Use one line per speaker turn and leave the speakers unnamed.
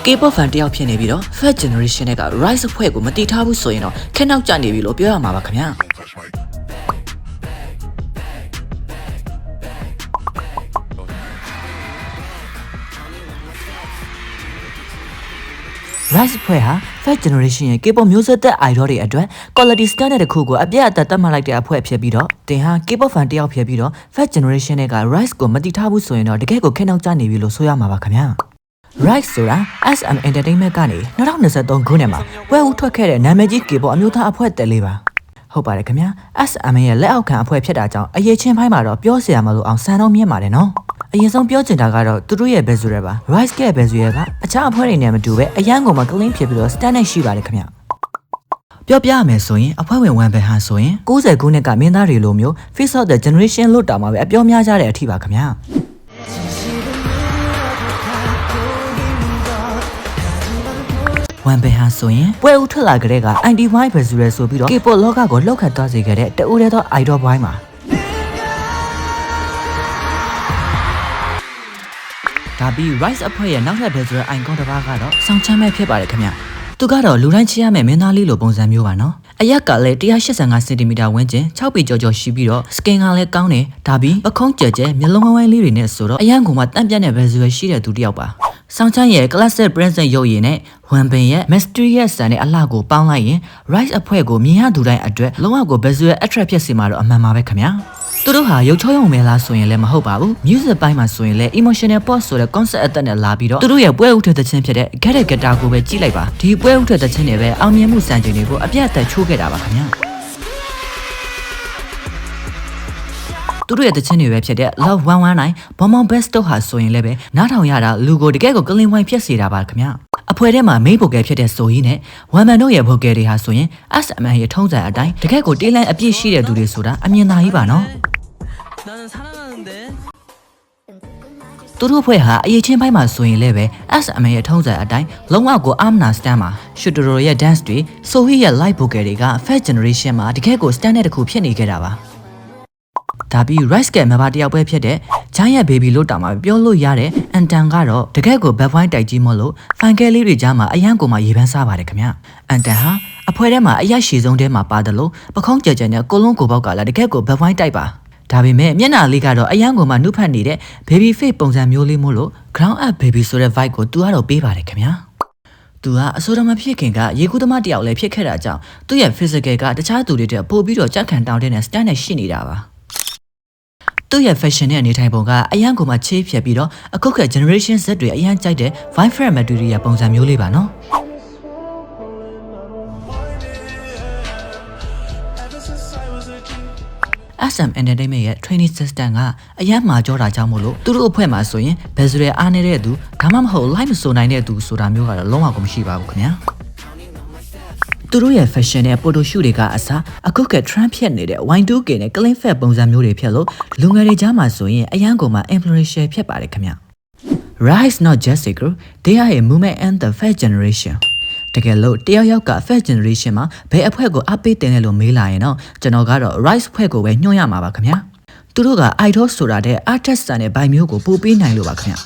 K-pop fan တယောက်ဖြစ်နေပြီးတော့ First Generation က Rise အဖွဲ့ကိုမတီးထားဘူးဆိုရင်တော့ခက်နောက်ကျနေပြီလို့ပြောရမှာပါခင်ဗျာ Rise ဖွဲ့ဟာ First Generation ရဲ့ K-pop မျိုးဆက်သက် idol တွေအတွက် quality standard တစ်ခုကိုအပြည့်အဝသတ်မှတ်လိုက်တဲ့အဖွဲ့ဖြစ်ပြီးတော့တင်ဟာ K-pop fan တယောက်ဖြစ်ပြီးတော့ First Generation က Rise ကိုမတီးထားဘူးဆိုရင်တော့တကယ်ကိုခက်နောက်ကျနေပြီလို့ဆိုရမှာပါခင်ဗျာ Rise ဆိုတာ SM Entertainment ကနေ2023ခုနှစ်မှာပွဲဦးထွက်ခဲ့တဲ့နာမည်ကြီး K-pop အမျိုးသားအဖွဲ့တက်လေးပါဟုတ်ပါတယ်ခင်ဗျာ SM ရဲ့လက်အောက်ခံအဖွဲ့ဖြစ်တာကြောင့်အရေးချင်းပိုင်းမှာတော့ပြောစရာမလိုအောင်စံတော့မြင့်ပါတယ်နော်အရင်ဆုံးပြောချင်တာကတော့သူတို့ရဲ့ visual ပါ Rise ရဲ့ visual ကအခြားအဖွဲ့တွေနဲ့မတူပဲအရန်ကုန်မှာ clean ဖြစ်ပြီးတော့ standard ရှိပါတယ်ခင်ဗျပြောပြရမယ်ဆိုရင်အဖွဲ့ဝင်1ပဲဟာဆိုရင်90ခုနှစ်ကမင်းသားတွေလိုမျိုး Face of the Generation လို့တောင်မှပဲအပြောများကြတဲ့အထိပါခင်ဗျဝန်ပဲဟာဆိုရင်ပွဲဦးထွက်လာကြတဲ့က anti-wine ပဲဆိုရဲဆိုပြီးတော့ K-pop လောကကိုလောက်ခတ်သွားစေခဲ့တဲ့တူတဲ့သော idol boy မှာဒါပြီး Rise အဖွဲ့ရဲ့နောက်ထပ်ပဲဆိုတဲ့ icon တစ်ပါးကတော့ဆောင်းချမ်းပဲဖြစ်ပါတယ်ခင်ဗျသူကတော့လူတိုင်းချစ်ရမယ့်မင်းသားလေးလိုပုံစံမျိုးပါနော်အရက်ကလည်း185 cm ဝန်းကျင်6ပေကျော်ကျော်ရှိပြီးတော့ skin ကလည်းကောင်းတယ်ဒါပြီးပခုံးကြဲကြဲမျက်လုံးဝိုင်းလေးတွေနဲ့ဆိုတော့အရန်ကမှတန့်ပြတ်တဲ့ visual ရှိတဲ့သူတစ်ယောက်ပါဆောင်းချမ်းရဲ့ classic princess ရုပ်ရည်နဲ့ဝန်ပင်ရဲ့ mysterious ဆန်နဲ့အလှကိုပေါင်းလိုက်ရင် Rise အဖွဲ့ကိုမြင်ရသူတိုင်းအတွက်လုံးဝကို visual attract ဖြစ်စေမှာတော့အမှန်ပါပဲခင်ဗျာသူတို့ဟာရုပ်ချောရုံပဲလားဆိုရင်လည်းမဟုတ်ပါဘူး music ပိုင်းမှာဆိုရင်လည်း emotional pop ဆိုတဲ့ concept အသက်နဲ့လာပြီးတော့သူတို့ရဲ့ပွဲဥထွက်တဲ့ချင်းဖြစ်တဲ့ Get It Guitar ကိုပဲကြည့်လိုက်ပါဒီပွဲဥထွက်တဲ့ချင်းတွေပဲအောင်မြင်မှုစံချိန်တွေကိုအပြတ်အသတ်ချိုးခဲ့တာပါခင်ဗျာသူတို့ရဲ့တခြင်းတွေပဲဖြစ်တဲ့ Love 119 Bomb Best တို့ဟာဆိုရင်လည်းပဲနားထောင်ရတာလူကိုတကယ်ကိုကလင်းဝိုင်းဖြစ်စေတာပါခင်ဗျအဖွဲ့ထဲမှာမိတ်ဗိုကယ်ဖြစ်တဲ့ဆိုကြီးနဲ့ဝန်မန်တို့ရဲ့ဗိုကယ်တွေဟာဆိုရင် SM ရဲ့ထုံးစံအတိုင်းတကယ်ကိုတေးလန်းအပြည့်ရှိတဲ့သူတွေဆိုတာအမြင်သာကြီးပါနော်သူတို့ဖွဲ့ဟာအရေးချင်းပိုင်းမှာဆိုရင်လည်းပဲ SM ရဲ့ထုံးစံအတိုင်းလုံးဝကိုအာမနာစတန်မှာရှူတရိုရဲ့ dance တွေဆိုဟီရဲ့ live vocal တွေက First Generation မှာတကယ်ကို standard တစ်ခုဖြစ်နေခဲ့တာပါဒါပြီး Rise ကမဘာတယောက်ပဲဖြစ်တဲ့ Giant Baby လို့တောင်မှပြောလို့ရတဲ့ Anton ကတော့တကယ်ကို bad point တိုက်ကြီးမို့လို့ fan ကလေးတွေကြားမှာအရန်ကိုမှရေပန်းစားပါတယ်ခင်ဗျ Anton ဟာအဖွဲ့ထဲမှာအရက်ရှည်ဆုံးထဲမှာပါတယ်လို့ပခုံးကြဲကြဲနဲ့ကိုလုံးကိုပေါက်ကလည်းတကယ်ကို bad point တိုက်ပါဒါပေမဲ့မျက်နှာလေးကတော့အရန်ကိုမှနှုတ်ဖက်နေတဲ့ baby face ပုံစံမျိုးလေးမို့လို့ ground up baby ဆိုတဲ့ vibe ကိုသူကတော့ပေးပါတယ်ခင်ဗျာသူကအစိုးရမဖြစ်ခင်ကရေကူးသမားတယောက်လည်းဖြစ်ခဲ့တာကြောင့်သူ့ရဲ့ physical ကတခြားသူတွေတက်ပို့ပြီးတော့ကြက်ခံတောင်းတဲ့ stand နဲ့ရှိနေတာပါသူ့ရဲ့ fashion နဲ့အနေထိုင်ပုံကအရန်ကိုမှချေးဖြတ်ပြီးတော့အခုခေတ် generation Z တွေအရန်ကြိုက်တဲ့ vibrant material ပုံစံမျိုးလေးပါနော်SM Entertainment ရဲ့ training system ကအရန်မှာကြောတာကြောင့်မို့လို့သူတို့အဖွဲ့မှာဆိုရင် visual အားနေတဲ့သူဒါမှမဟုတ် live မဆိုနိုင်တဲ့သူဆိုတာမျိုးကတော့လုံးဝကိုမရှိပါဘူးခင်ဗျာသူတို့ရဲ့ fashion နဲ့ photo shoot တွေကအစားအခုက trend ဖြစ်နေတဲ့ Y2K နဲ့ clean fat ပုံစံမျိုးတွေဖြစ်လို့လူငယ်တွေကြားမှာဆိုရင်အရန်ကိုမှ influential ဖြစ်ပါတယ်ခင်ဗျ Rise not just a group they are a movement and the first generationတကယ်လို့တယောက်ယောက်က First Generation မှာဘယ်အဖွဲ့ကိုအပေးတင်တယ်လို့မေးလာရင်တော့ကျွန်တော်ကတော့ Rise ဖွဲ့ကိုပဲညွှန်ရမှာပါခင်ဗျာသူတို့က idol ဆိုတာတဲ့ artist ဆန်တဲ့ဘိုင်မျိုးကိုပို့ပေးနိုင်လို့ပါခင်ဗျာ